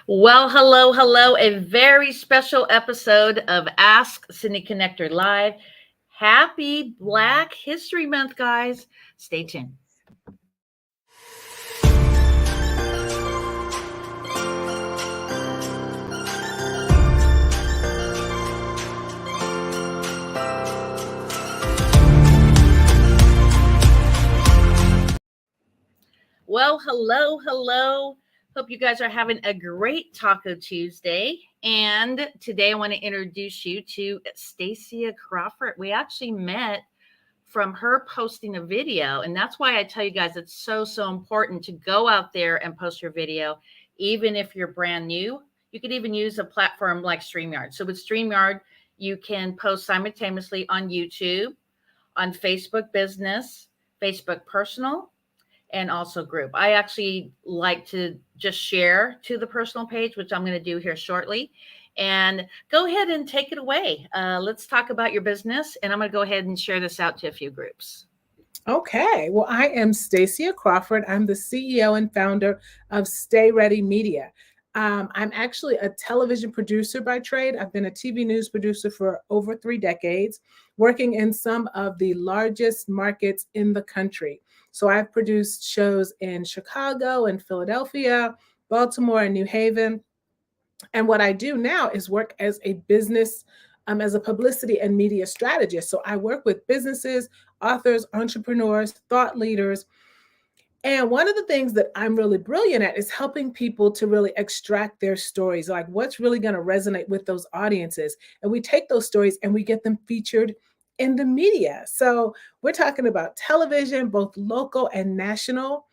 Well, hello, hello. A very special episode of Ask Cindy Connector Live. Happy Black History Month, guys. Stay tuned. Well, hello, hello. Hope you guys are having a great Taco Tuesday. And today I want to introduce you to Stacia Crawford. We actually met from her posting a video. And that's why I tell you guys it's so important to go out there and post your video, even if you're brand new. You could even use a platform like StreamYard. So with StreamYard, you can post simultaneously on YouTube, on Facebook Business, Facebook Personal, and also group. I actually like to just share to the personal page, which I'm going to do here shortly. And go ahead and take it away. Let's talk about your business. And I'm going to go ahead and share this out to a few groups. Okay, well, I am Stacia Crawford. I'm the CEO and founder of Stay Ready Media. I'm actually a television producer by trade. I've been a TV news producer for over 3 decades, working in some of the largest markets in the country. So I've produced shows in Chicago and Philadelphia, Baltimore, and New Haven. And what I do now is work as a business, as a publicity and media strategist. So I work with businesses, authors, entrepreneurs, thought leaders. And one of the things that I'm really brilliant at is helping people to really extract their stories, like what's really going to resonate with those audiences. And we take those stories and we get them featured in the media. So we're talking about television, both local and national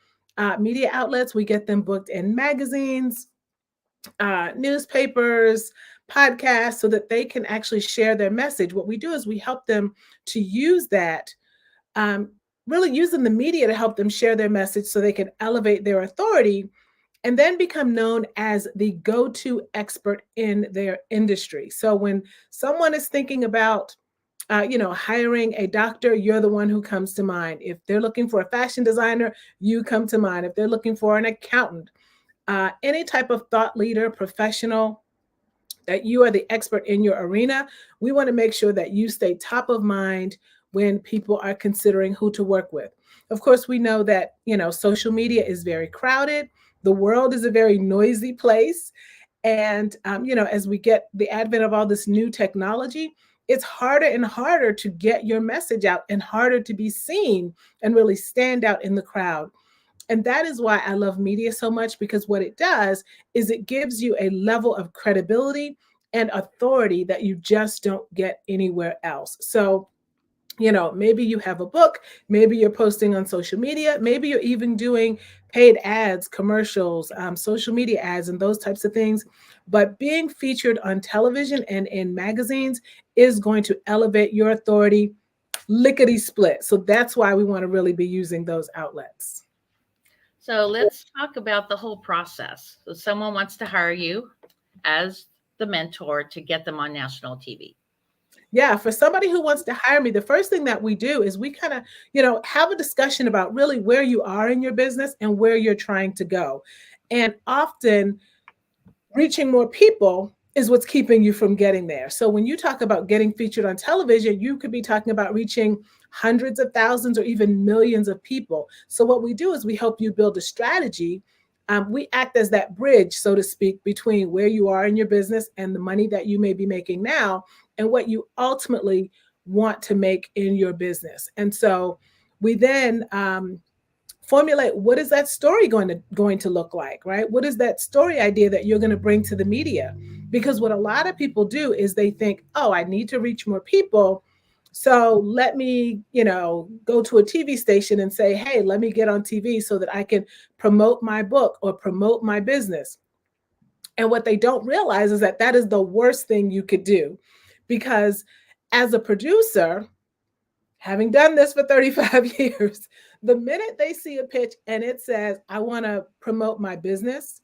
media outlets. We get them booked in magazines, newspapers, podcasts, so that they can actually share their message. What we do is we help them to use that, um, really using the media to help them share their message so they can elevate their authority and then become known as the go-to expert in their industry. So when someone is thinking about hiring a doctor, you're the one who comes to mind. If they're looking for a fashion designer, you come to mind. If they're looking for an accountant, any type of thought leader, professional, that you are the expert in your arena, we want to make sure that you stay top of mind when people are considering who to work with. Of course, we know that, social media is very crowded. The world is a very noisy place. And, as we get the advent of all this new technology, it's harder and harder to get your message out and harder to be seen and really stand out in the crowd. And that is why I love media so much, because what it does is it gives you a level of credibility and authority that you just don't get anywhere else. So, maybe you have a book, maybe you're posting on social media, maybe you're even doing paid ads, commercials, social media ads, and those types of things. But being featured on television and in magazines is going to elevate your authority lickety split. So that's why we want to really be using those outlets. So let's talk about the whole process. So someone wants to hire you as the mentor to get them on national TV. Yeah, for somebody who wants to hire me, the first thing that we do is we kind of, have a discussion about really where you are in your business and where you're trying to go. And often reaching more people is what's keeping you from getting there. So when you talk about getting featured on television, you could be talking about reaching hundreds of thousands or even millions of people. So what we do is we help you build a strategy. We act as that bridge, so to speak, between where you are in your business and the money that you may be making now and what you ultimately want to make in your business. And so we then formulate, what is that story going to look like, right? What is that story idea that you're going to bring to the media? Because what a lot of people do is they think, oh, I need to reach more people, so let me, go to a TV station and say, hey, let me get on TV so that I can promote my book or promote my business. And what they don't realize is that that is the worst thing you could do, because as a producer, having done this for 35 years, the minute they see a pitch and it says, I want to promote my business,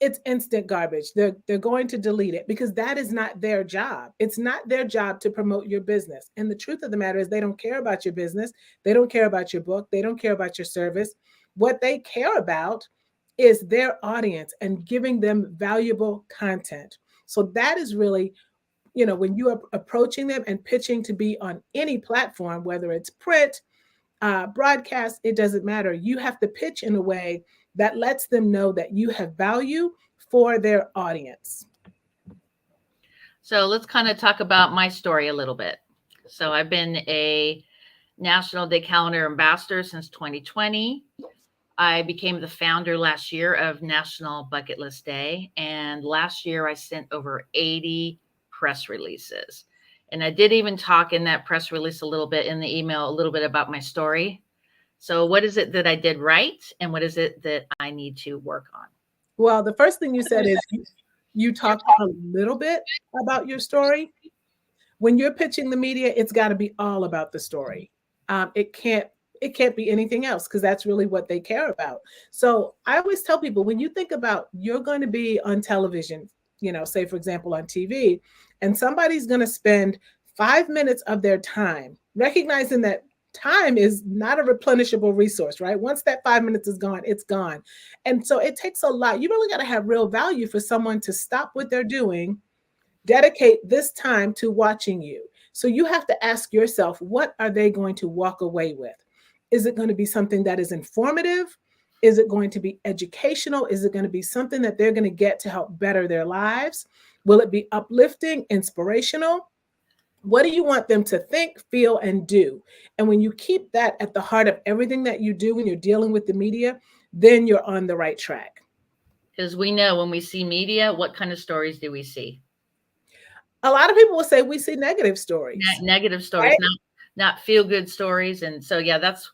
it's instant garbage. They're going to delete it because that is not their job. It's not their job to promote your business. And the truth of the matter is they don't care about your business. They don't care about your book. They don't care about your service. What they care about is their audience and giving them valuable content. So that is really, when you are approaching them and pitching to be on any platform, whether it's print, broadcast, it doesn't matter. You have to pitch in a way that lets them know that you have value for their audience. So let's kind of talk about my story a little bit. So I've been a National Day Calendar Ambassador since 2020. I became the founder last year of National Bucket List Day. And last year I sent over 80 press releases. And I did even talk in that press release a little bit in the email, a little bit about my story. So what is it that I did right? And what is it that I need to work on? Well, the first thing you said is you talked a little bit about your story. When you're pitching the media, it's got to be all about the story. It can't be anything else, because that's really what they care about. So I always tell people, when you think about you're going to be on television, say for example on TV, and somebody's going to spend 5 minutes of their time, recognizing that time is not a replenishable resource, right? Once that 5 minutes is gone, it's gone. And so it takes a lot. You really got to have real value for someone to stop what they're doing, dedicate this time to watching you. So you have to ask yourself, what are they going to walk away with? Is it going to be something that is informative? Is it going to be educational? Is it going to be something that they're going to get to help better their lives? Will it be uplifting, inspirational? What do you want them to think, feel, and do? And when you keep that at the heart of everything that you do when you're dealing with the media, then you're on the right track. Because we know when we see media, what kind of stories do we see? A lot of people will say we see negative stories. Negative stories, right? Not feel good stories. And so, yeah, that's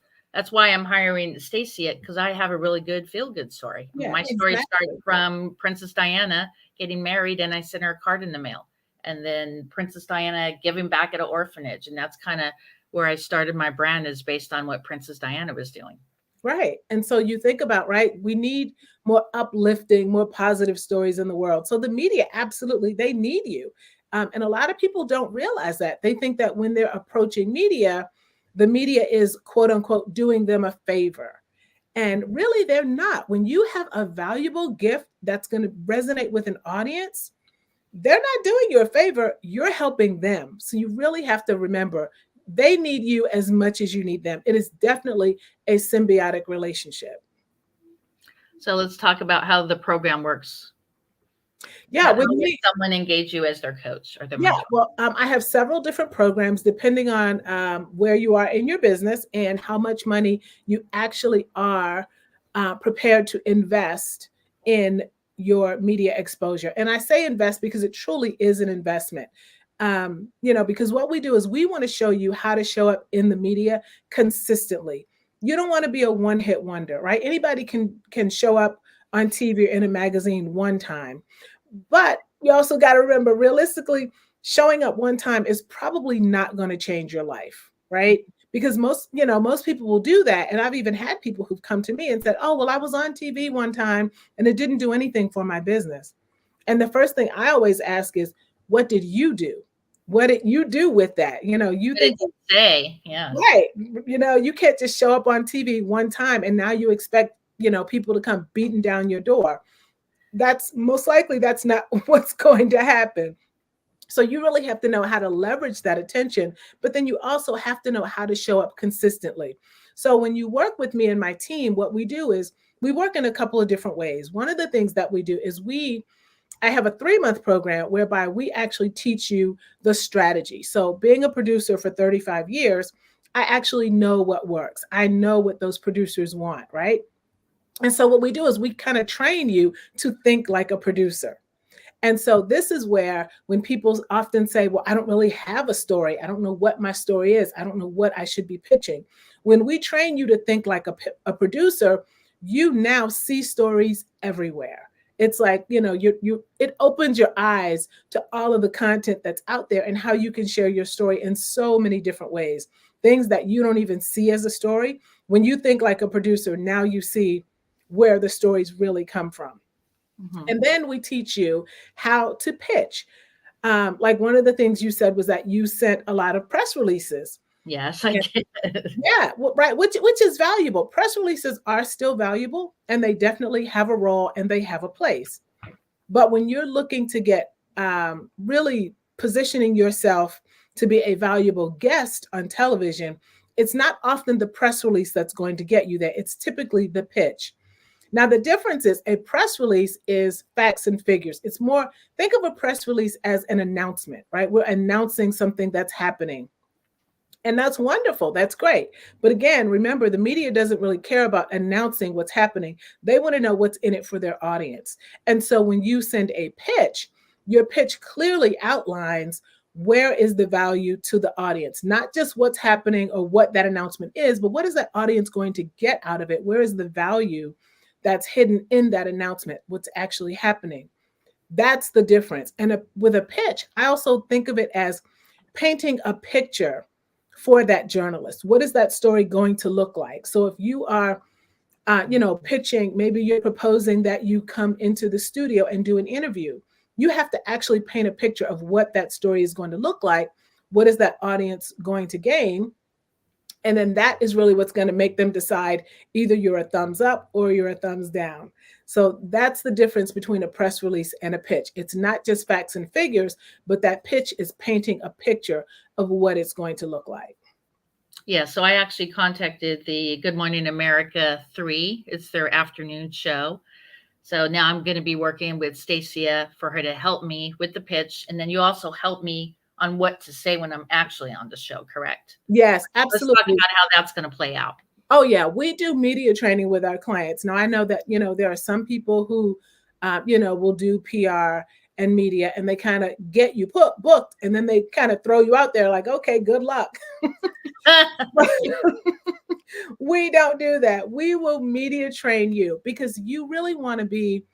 why I'm hiring Stacia, because I have a really good feel good story. Yeah, my story started from Princess Diana getting married, and I sent her a card in the mail. And then Princess Diana giving back at an orphanage. And that's kind of where I started my brand, is based on what Princess Diana was doing. Right. And so you think about, right, we need more uplifting, more positive stories in the world. So the media, absolutely, they need you. And a lot of people don't realize that. They think that when they're approaching media, the media is, quote unquote, doing them a favor. And really, they're not. When you have a valuable gift that's going to resonate with an audience, they're not doing you a favor. You're helping them. So you really have to remember, they need you as much as you need them. It is definitely a symbiotic relationship. So let's talk about how the program works. Yeah, when someone engage you as their coach or their mentor. Well, I have several different programs depending on where you are in your business and how much money you actually are prepared to invest in your media exposure. And I say invest because it truly is an investment. Because what we do is we want to show you how to show up in the media consistently. You don't want to be a one-hit wonder, right? Anybody can show up on TV or in a magazine one time. But you also got to remember, realistically, showing up one time is probably not going to change your life, right? Because most people will do that. And I've even had people who've come to me and said, oh, well, I was on TV one time and it didn't do anything for my business. And the first thing I always ask is, what did you do? What did you do with that? You think, say, yeah, right. You can't just show up on TV one time and now you expect, people to come beating down your door. That's most likely that's not what's going to happen. So you really have to know how to leverage that attention, but then you also have to know how to show up consistently. So when you work with me and my team, what we do is we work in a couple of different ways. One of the things that we do is I have a 3-month program whereby we actually teach you the strategy. So being a producer for 35 years, I actually know what works. I know what those producers want, right? And so what we do is we kind of train you to think like a producer. And so this is where when people often say, well, I don't really have a story. I don't know what my story is. I don't know what I should be pitching. When we train you to think like a producer, you now see stories everywhere. It's like, it opens your eyes to all of the content that's out there and how you can share your story in so many different ways. Things that you don't even see as a story. When you think like a producer, now you see where the stories really come from. Mm-hmm. And then we teach you how to pitch. Like one of the things you said was that you sent a lot of press releases. Yes, I did. Yeah, well, right, which is valuable. Press releases are still valuable, and they definitely have a role and they have a place. But when you're looking to get really positioning yourself to be a valuable guest on television, it's not often the press release that's going to get you there. It's typically the pitch. Now, the difference is a press release is facts and figures. It's more, think of a press release as an announcement, right? We're announcing something that's happening. And that's wonderful. That's great. But again, remember, the media doesn't really care about announcing what's happening. They want to know what's in it for their audience. And so when you send a pitch, your pitch clearly outlines where is the value to the audience, not just what's happening or what that announcement is, but what is that audience going to get out of it? Where is the value that's hidden in that announcement? What's actually happening? That's the difference. And with a pitch, I also think of it as painting a picture for that journalist. What is that story going to look like? So if you are, pitching, maybe you're proposing that you come into the studio and do an interview. You have to actually paint a picture of what that story is going to look like. What is that audience going to gain? And then that is really what's going to make them decide either you're a thumbs up or you're a thumbs down. So that's the difference between a press release and a pitch. It's not just facts and figures, but that pitch is painting a picture of what it's going to look like. Yeah, so I actually contacted the Good Morning America 3. It's their afternoon show. So now I'm going to be working with Stacia for her to help me with the pitch. And then you also help me on what to say when I'm actually on the show, correct? Yes, Let's talk absolutely. about how that's going to play out. Oh yeah, we do media training with our clients. Now I know that there are some people who will do PR and media, and they kind of get you booked, and then they kind of throw you out there like, okay, good luck. We don't do that. We will media train you because you really want to be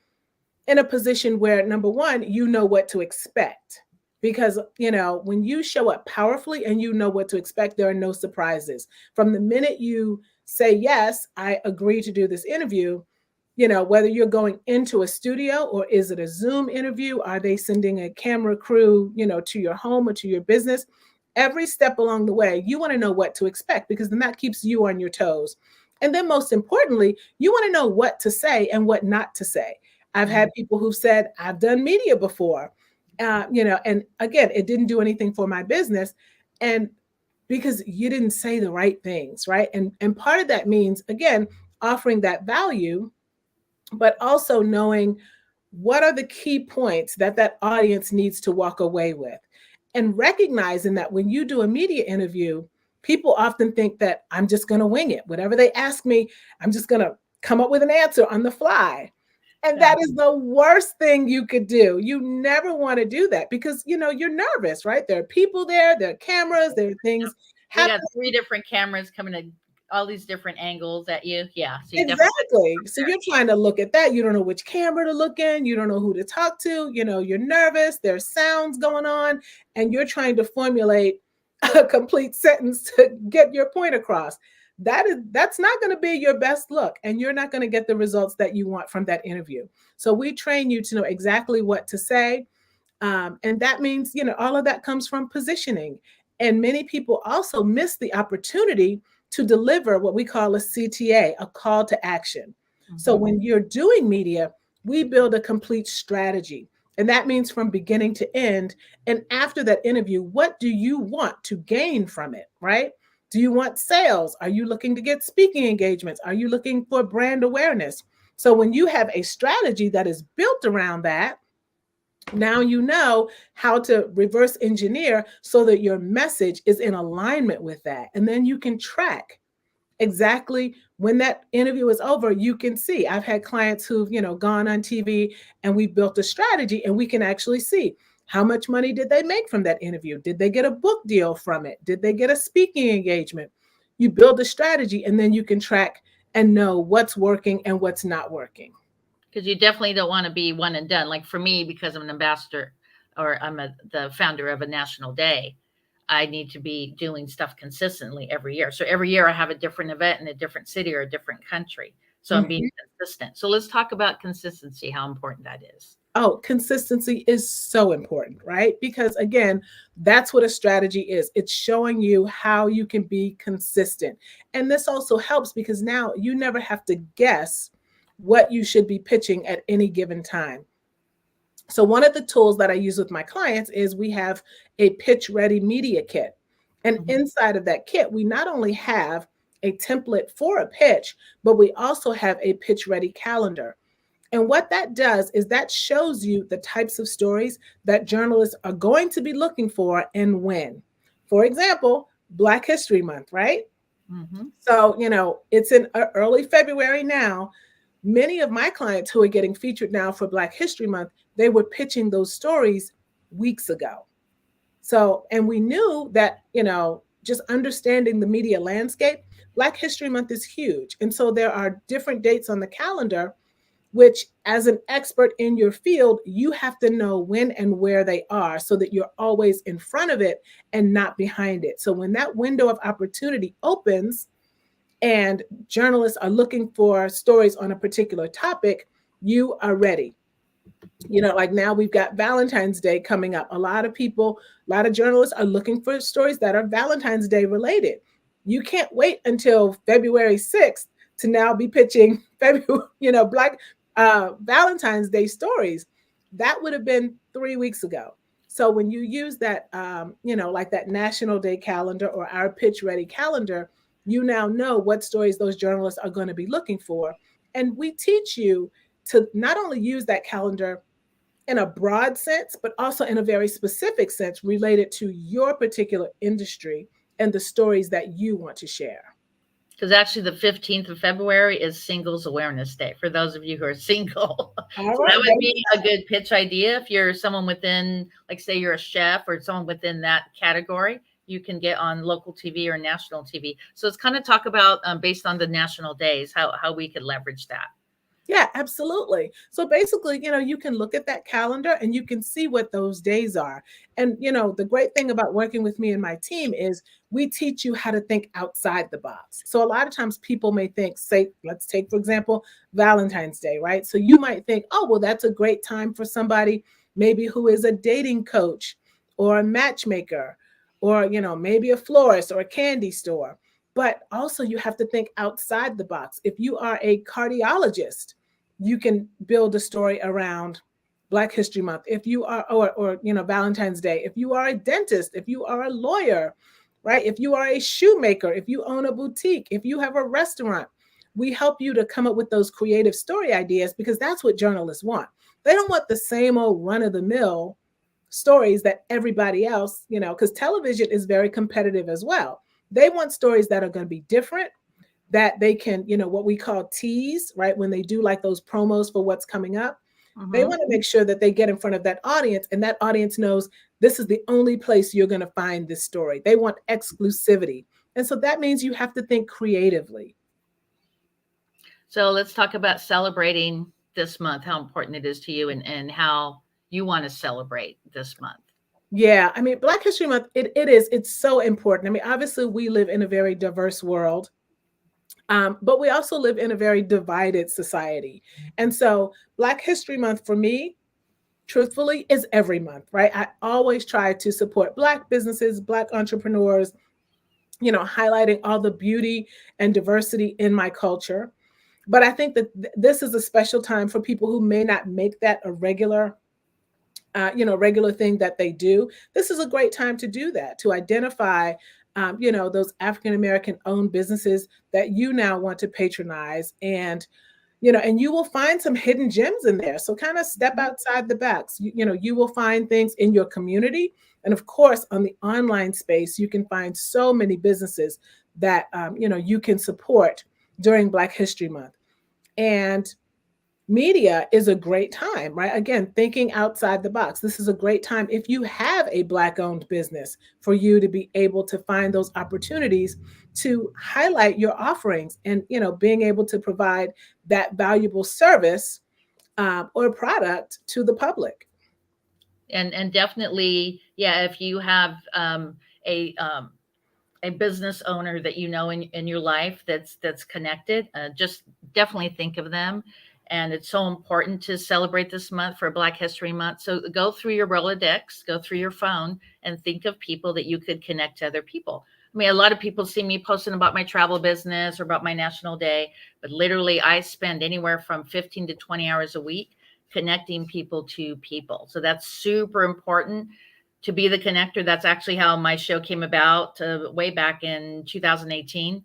in a position where, number one, you know what to expect. Because, when you show up powerfully and you know what to expect, there are no surprises. From the minute you say, yes, I agree to do this interview, whether you're going into a studio or is it a Zoom interview, are they sending a camera crew, to your home or to your business? Every step along the way, you want to know what to expect because then that keeps you on your toes. And then most importantly, you want to know what to say and what not to say. I've had people who've said, I've done media before, and again, it didn't do anything for my business. And because you didn't say the right things, right? And part of that means, again, offering that value, but also knowing what are the key points that that audience needs to walk away with. And recognizing that when you do a media interview, people often think that I'm just going to wing it. Whatever they ask me, I'm just going to come up with an answer on the fly. And that is the worst thing you could do. You never want to do that because, you're nervous, right? There are people there are cameras, there are things We got happening. 3 different cameras coming at all these different angles at you. Yeah, so you Exactly. So you're trying to look at that. You don't know which camera to look in. You don't know who to talk to. You're nervous. There's sounds going on, and you're trying to formulate a complete sentence to get your point across. That's not going to be your best look, and you're not going to get the results that you want from that interview. So we train you to know exactly what to say. And that means, all of that comes from positioning. And many people also miss the opportunity to deliver what we call a CTA, a call to action. So when you're doing media, we build a complete strategy. And that means from beginning to end. And after that interview, what do you want to gain from it, right? Do you want sales? Are you looking to get speaking engagements? Are you looking for brand awareness? So when you have a strategy that is built around that, now you know how to reverse engineer so that your message is in alignment with that. And then you can track exactly when that interview is over. You can see, I've had clients who've, gone on TV and we built a strategy and we can actually see how much money did they make from that interview? Did they get a book deal from it? Did they get a speaking engagement? You build a strategy and then you can track and know what's working and what's not working. Because you definitely don't want to be one and done. Like for me, because I'm an ambassador or the founder of a national day, I need to be doing stuff consistently every year. So every year I have a different event in a different city or a different country. So I'm being consistent. So let's talk about consistency, how important that is. Oh, consistency is so important, right? Because again, that's what a strategy is. It's showing you how you can be consistent. And this also helps because now you never have to guess what you should be pitching at any given time. So, one of the tools that I use with my clients is we have a pitch ready media kit. And Mhm. inside of that kit, we not only have a template for a pitch, but we also have a pitch ready calendar. And what that does is that shows you the types of stories that journalists are going to be looking for and when. For example, Black History Month, right? Mhm. So, it's in early February now. Many of my clients who are getting featured now for Black History Month, they were pitching those stories weeks ago. So, and we knew that, just understanding the media landscape, Black History Month is huge. And so there are different dates on the calendar which as an expert in your field, you have to know when and where they are so that you're always in front of it and not behind it. So when that window of opportunity opens and journalists are looking for stories on a particular topic, you are ready. Like now we've got Valentine's Day coming up. A lot of people, a lot of journalists are looking for stories that are Valentine's Day related. You can't wait until February 6th to now be pitching February, Black Valentine's Day stories. That would have been 3 weeks ago. So when you use that, like that National Day calendar or our Pitch Ready calendar, you now know what stories those journalists are going to be looking for. And we teach you to not only use that calendar in a broad sense, but also in a very specific sense related to your particular industry and the stories that you want to share. Because actually, the 15th of February is Singles Awareness Day for those of you who are single. All So that right, would be a good pitch idea if you're someone within, like, say, you're a chef or someone within that category. You can get on local TV or national TV. So it's kind of talk about based on the national days how we could leverage that. Yeah, absolutely. So basically, you can look at that calendar and you can see what those days are. And, the great thing about working with me and my team is we teach you how to think outside the box. So a lot of times people may think, say, let's take, for example, Valentine's Day, right? So you might think, oh, well, that's a great time for somebody maybe who is a dating coach or a matchmaker or, maybe a florist or a candy store. But also, you have to think outside the box. If you are a cardiologist, you can build a story around Black History Month. If you are, or Valentine's Day. If you are a dentist, if you are a lawyer, right? If you are a shoemaker, if you own a boutique, if you have a restaurant, we help you to come up with those creative story ideas because that's what journalists want. They don't want the same old run of the mill stories that everybody else, because television is very competitive as well. They want stories that are going to be different, that they can, what we call tease, right? When they do like those promos for what's coming up, they Mm-hmm. want to make sure that they get in front of that audience and that audience knows this is the only place you're going to find this story. They want exclusivity. And so that means you have to think creatively. So let's talk about celebrating this month, how important it is to you and how you want to celebrate this month. Yeah, I mean, Black History Month, it's so important. I mean, obviously, we live in a very diverse world. But we also live in a very divided society. And so Black History Month for me, truthfully, is every month, right? I always try to support Black businesses, Black entrepreneurs, highlighting all the beauty and diversity in my culture. But I think that this is a special time for people who may not make that a regular thing that they do. This is a great time to do that, to identify, those African American owned businesses that you now want to patronize. And you will find some hidden gems in there. So kind of step outside the box. You will find things in your community. And of course, on the online space, you can find so many businesses that, you can support during Black History Month. And media is a great time, right? Again, thinking outside the box. This is a great time if you have a Black owned business for you to be able to find those opportunities to highlight your offerings and, being able to provide that valuable service or product to the public. And definitely, yeah, if you have a a business owner that you know in your life that's connected, just definitely think of them And it's so important to celebrate this month for Black History Month. So go through your Rolodex, go through your phone, and think of people that you could connect to other people. I mean, a lot of people see me posting about my travel business or about my national day, but literally I spend anywhere from 15 to 20 hours a week connecting people to people. So that's super important to be the connector. That's actually how my show came about way back in 2018.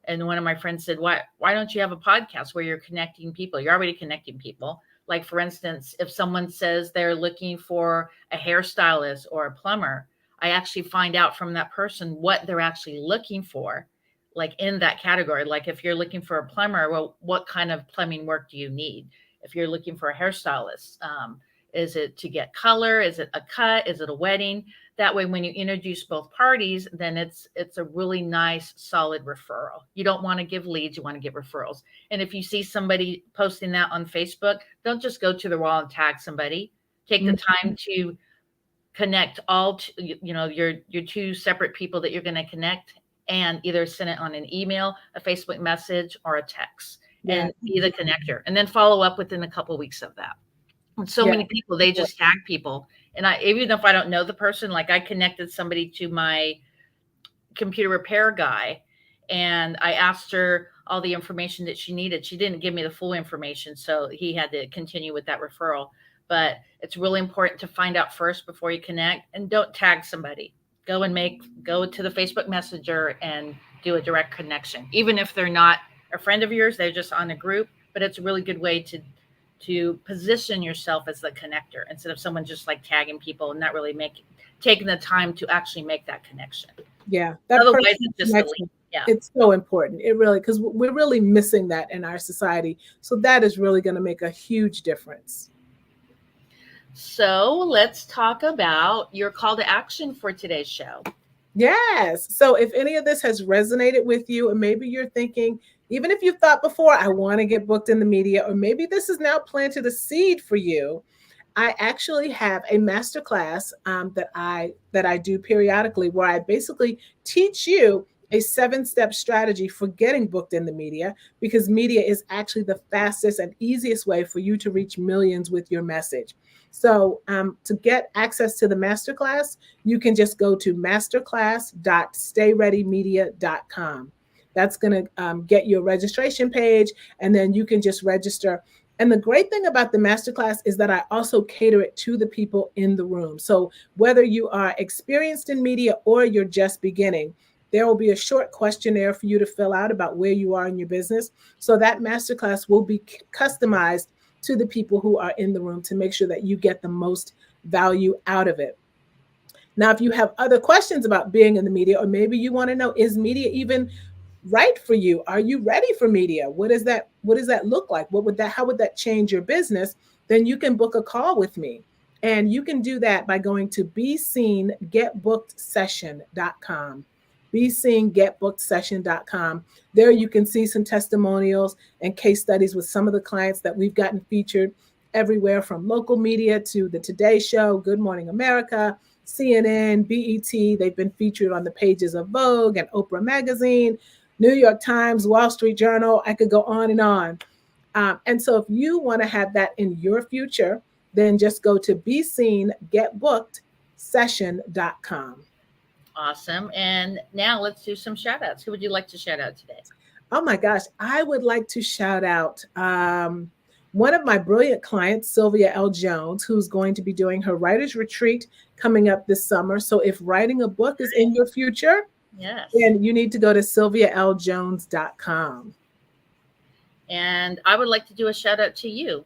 And one of my friends said, why don't you have a podcast where you're connecting people? You're already connecting people. Like, for instance, if someone says they're looking for a hairstylist or a plumber, I actually find out from that person what they're actually looking for, like in that category. Like, if you're looking for a plumber, well, what kind of plumbing work do you need? If you're looking for a hairstylist, is it to get color? Is it a cut? Is it a wedding? That way, when you introduce both parties, then it's a really nice, solid referral. You don't want to give leads, you want to get referrals. And if you see somebody posting that on Facebook, don't just go to the wall and tag somebody. Take the time to connect your two separate people that you're going to connect, and either send it on an email, a Facebook message, or a text, and be the connector. And then follow up within a couple of weeks of that. And so many people, they just tag people. And even if I don't know the person, like I connected somebody to my computer repair guy, and I asked her all the information that she needed. She didn't give me the full information, so he had to continue with that referral. But it's really important to find out first before you connect, and don't tag somebody. Go to the Facebook Messenger and do a direct connection. Even if they're not a friend of yours, they're just on a group, but it's a really good way to position yourself as the connector instead of someone just like tagging people and not really taking the time to actually make that connection. Yeah. Otherwise, it's just a link. Yeah. It's so important. It really, because we're really missing that in our society. So that is really going to make a huge difference. So let's talk about your call to action for today's show. Yes. So if any of this has resonated with you, and maybe you're thinking, even if you've thought before, I want to get booked in the media, or maybe this has now planted a seed for you, I actually have a masterclass that I do periodically, where I basically teach you a 7-step strategy for getting booked in the media, because media is actually the fastest and easiest way for you to reach millions with your message. So to get access to the masterclass, you can just go to masterclass.stayreadymedia.com. That's going to get you a registration page, and then you can just register. And the great thing about the masterclass is that I also cater it to the people in the room. So whether you are experienced in media or you're just beginning, there will be a short questionnaire for you to fill out about where you are in your business. So that masterclass will be customized to the people who are in the room to make sure that you get the most value out of it. Now, if you have other questions about being in the media, or maybe you want to know, is media even right for you? Are you ready for media? What does that look like? How would that change your business? Then you can book a call with me. And you can do that by going to BeSeenGetBookedSession.com. BeSeenGetBookedSession.com. There you can see some testimonials and case studies with some of the clients that we've gotten featured everywhere from local media to the Today Show, Good Morning America, CNN, BET. They've been featured on the pages of Vogue and Oprah Magazine, New York Times, Wall Street Journal. I could go on and on. And so if you want to have that in your future, then just go to BeSeenGetBookedSession.com. Awesome. And now let's do some shout outs. Who would you like to shout out today? Oh my gosh, I would like to shout out one of my brilliant clients, Sylvia L. Jones, who's going to be doing her writer's retreat coming up this summer. So if writing a book is in your future, yes, then you need to go to sylvialjones.com. And I would like to do a shout out to you.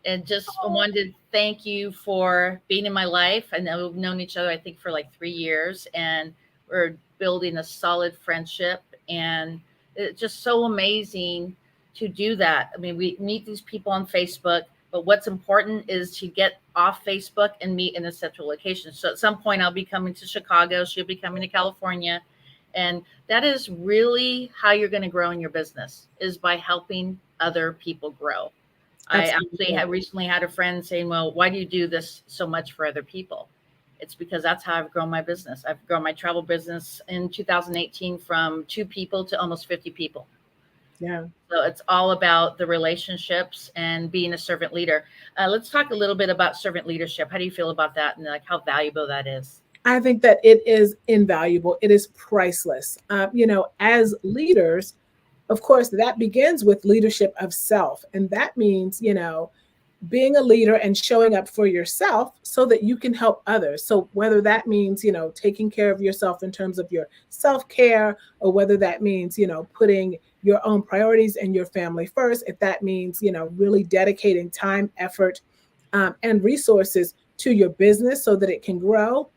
And just wanted to thank you for being in my life. I know we've known each other, I think, for like 3 years, and we're building a solid friendship. And it's just so amazing to do that. I mean, we meet these people on Facebook, but what's important is to get off Facebook and meet in a central location. So at some point I'll be coming to Chicago. She'll be coming to California. And that is really how you're going to grow in your business, is by helping other people grow. Absolutely. I actually recently had a friend saying, well, why do you do this so much for other people? It's because that's how I've grown my business. I've grown my travel business in 2018 from 2 people to almost 50 people. Yeah. So it's all about the relationships and being a servant leader. Let's talk a little bit about servant leadership. How do you feel about that, and like how valuable that is? I think that it is invaluable. It is priceless. As leaders, of course, that begins with leadership of self. And that means, being a leader and showing up for yourself so that you can help others. So whether that means, taking care of yourself in terms of your self-care, or whether that means, putting your own priorities and your family first, if that means, really dedicating time, effort, and resources to your business so that it can grow.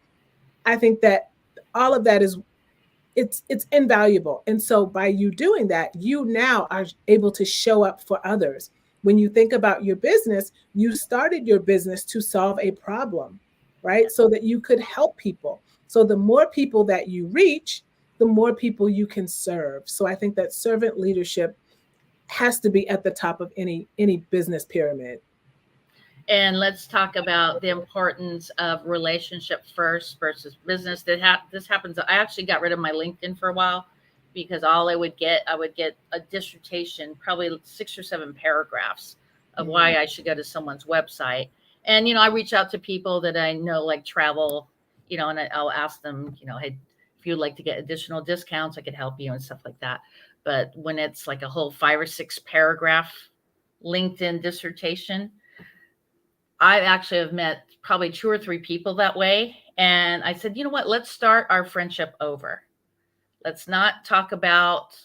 I think that all of that is it's invaluable. And so by you doing that, you now are able to show up for others. When you think about your business, you started your business to solve a problem, right? So that you could help people. So the more people that you reach, the more people you can serve. So I think that servant leadership has to be at the top of any business pyramid. And let's talk about the importance of relationship first versus business. This happens. I actually got rid of my LinkedIn for a while because all I would get a dissertation, probably 6 or 7 paragraphs of Mm. why I should go to someone's website. And I reach out to people that I know like travel, and I'll ask them, hey, if you'd like to get additional discounts, I could help you and stuff like that. But when it's like a whole 5 or 6 paragraph LinkedIn dissertation, I actually have met probably 2 or 3 people that way. And I said, you know what? Let's start our friendship over. Let's not talk about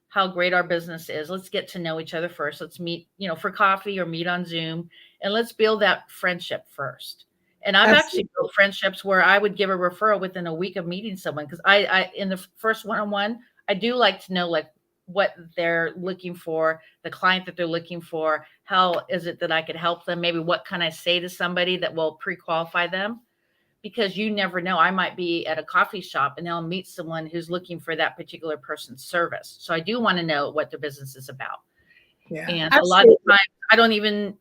how great our business is. Let's get to know each other first. Let's meet, for coffee or meet on Zoom, and let's build that friendship first. And I've actually Absolutely. built friendships where I would give a referral within a week of meeting someone, because I in the first one-on-one, I do like to know like what they're looking for, the client that they're looking for. How is it that I could help them? Maybe what can I say to somebody that will pre-qualify them? Because you never know. I might be at a coffee shop and I'll meet someone who's looking for that particular person's service. So I do want to know what their business is about. Yeah, And a lot of absolutely. times I don't even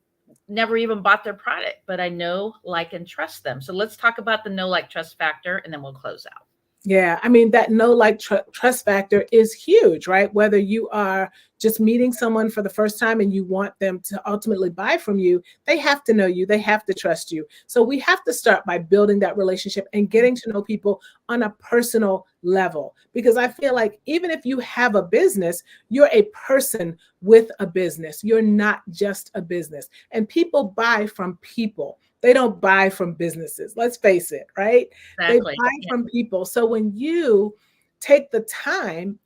never even bought their product, but I know, like, and trust them. So let's talk about the know, like, trust factor, and then we'll close out. Yeah, I mean, that no like trust factor is huge, right? Whether you are just meeting someone for the first time and you want them to ultimately buy from you, they have to know you, they have to trust you. So we have to start by building that relationship and getting to know people on a personal level. Because I feel like even if you have a business, you're a person with a business. You're not just a business. And people buy from people. They don't buy from businesses. Let's face it, right? They Exactly. buy Yeah. from people. So when you take the time,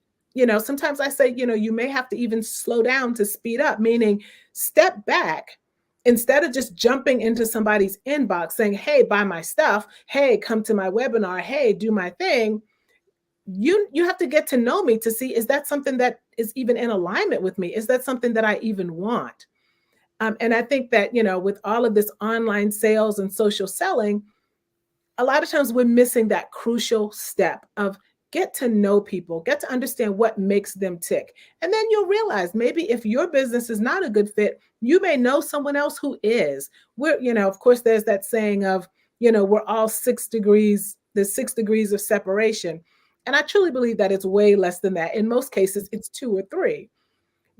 sometimes I say, you may have to even slow down to speed up, meaning step back instead of just jumping into somebody's inbox saying, hey, buy my stuff. Hey, come to my webinar. Hey, do my thing. You have to get to know me to see, is that something that is even in alignment with me? Is that something that I even want? And I think that, with all of this online sales and social selling, a lot of times we're missing that crucial step of get to know people, get to understand what makes them tick. And then you'll realize maybe if your business is not a good fit, you may know someone else who is. Of course, there's that saying of, we're all 6 degrees, there's 6 degrees of separation. And I truly believe that it's way less than that. In most cases, it's 2 or 3.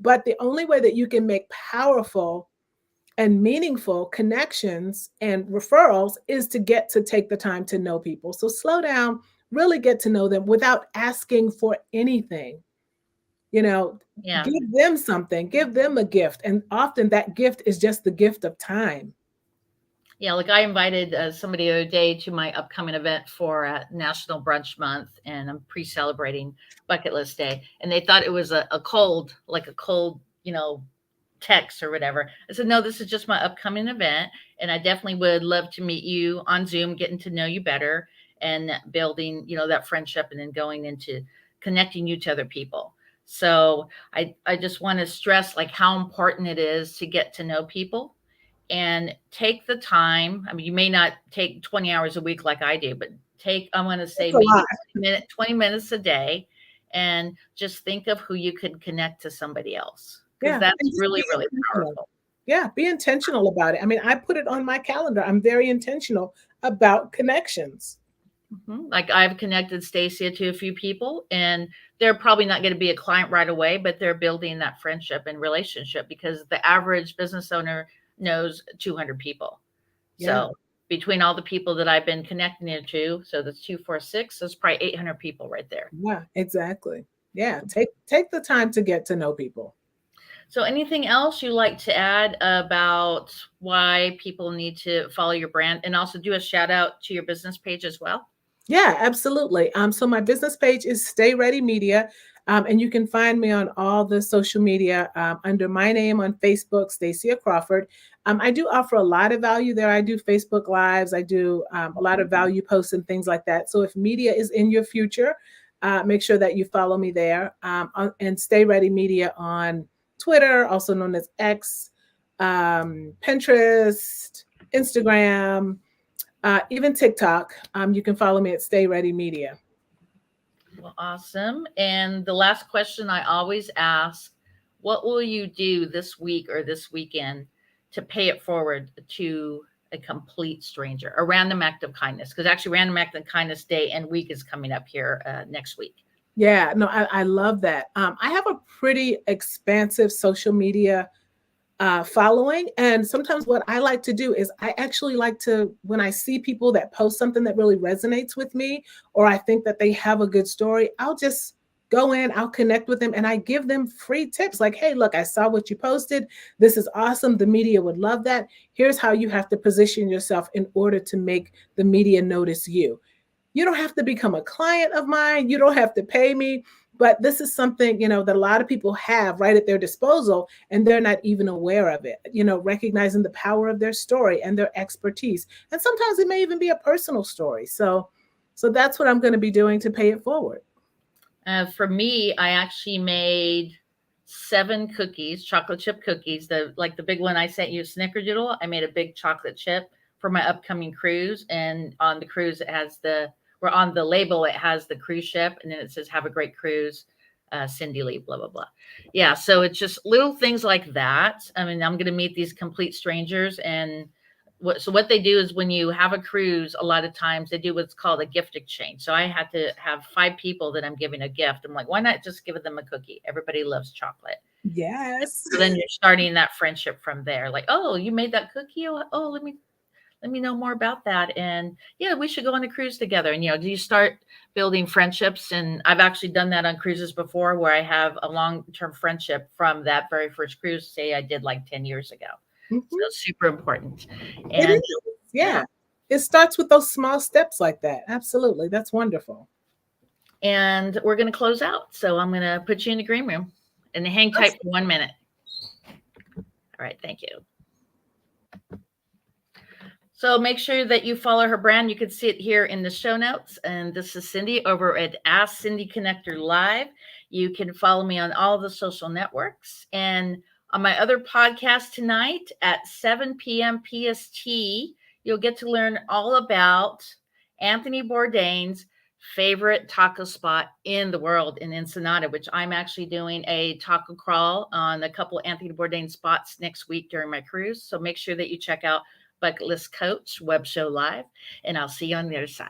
But the only way that you can make powerful and meaningful connections and referrals is to get to take the time to know people. So slow down, really get to know them without asking for anything. You know, Yeah. give them something, give them a gift. And often that gift is just the gift of time. Yeah, like I invited somebody the other day to my upcoming event for National Brunch Month, and I'm pre-celebrating Bucket List Day, and they thought it was a cold, like a cold, text or whatever. I said, no, this is just my upcoming event, and I definitely would love to meet you on Zoom, getting to know you better, and building, that friendship, and then going into connecting you to other people. So I just want to stress like how important it is to get to know people and take the time. I mean, you may not take 20 hours a week like I do, but I'm going to say It's a lot. maybe 20 minutes a day, and just think of who you could connect to somebody else, because Yeah. that's And just really, be really intentional. powerful. Yeah. Be intentional about it. I mean, I put it on my calendar. I'm very intentional about connections. Like I've connected Stacia to a few people, and they're probably not going to be a client right away, but they're building that friendship and relationship because the average business owner knows 200 people. Yeah. So between all the people that I've been connecting it to, so that's 246, that's probably 800 people right there. Yeah, exactly. Yeah, take the time to get to know people. So anything else you like to add about why people need to follow your brand, and also do a shout out to your business page as well? Yeah, absolutely. So my business page is Stay Ready Media, and you can find me on all the social media under my name on Facebook, Stacia Crawford. I do offer a lot of value there. I do Facebook Lives. I do a lot of value posts and things like that. So if media is in your future, make sure that you follow me there, and Stay Ready Media on Twitter, also known as X, Pinterest, Instagram. Even TikTok, you can follow me at Stay Ready Media. Well, awesome. And the last question I always ask, what will you do this week or this weekend to pay it forward to a complete stranger? A random act of kindness, because actually Random Act of Kindness Day and week is coming up here next week. Yeah, no, I love that. I have a pretty expansive social media following. And sometimes what I like to do is I actually like to, when I see people that post something that really resonates with me, or I think that they have a good story, I'll just go in, I'll connect with them, and I give them free tips like, hey, look, I saw what you posted. This is awesome. The media would love that. Here's how you have to position yourself in order to make the media notice you. You don't have to become a client of mine. You don't have to pay me. But this is something, that a lot of people have right at their disposal, and they're not even aware of it, recognizing the power of their story and their expertise. And sometimes it may even be a personal story. So that's what I'm going to be doing to pay it forward. For me, I actually made 7 cookies, chocolate chip cookies. The big one I sent you, Snickerdoodle. I made a big chocolate chip for my upcoming cruise, and on the cruise it has on the label it has the cruise ship, and then it says "Have a great cruise, Cindy Lee." Blah blah blah. Yeah, so it's just little things like that. I mean, I'm going to meet these complete strangers, and what they do is when you have a cruise, a lot of times they do what's called a gift exchange. So I had to have 5 people that I'm giving a gift. I'm like, why not just give them a cookie? Everybody loves chocolate. Yes. So then you're starting that friendship from there. Like, oh, you made that cookie? Oh, let me know more about that. And yeah, we should go on a cruise together. And you start building friendships. And I've actually done that on cruises before, where I have a long-term friendship from that very first cruise, say I did like 10 years ago. Mhm. So it's super important. It And is. Yeah. It starts with those small steps like that. Absolutely. That's wonderful. and we're going to close out. So I'm going to put you in the green room and hang tight for 1 minute. All right. Thank you. So make sure that you follow her brand. You can see it here in the show notes. And this is Cindy over at Ask Cindy Connector Live. You can follow me on all the social networks. And on my other podcast tonight at 7 p.m. PST, you'll get to learn all about Anthony Bourdain's favorite taco spot in the world in Ensenada, which I'm actually doing a taco crawl on a couple of Anthony Bourdain spots next week during my cruise. So make sure that you check out Bucket List Coach Web Show Live, and I'll see you on the other side.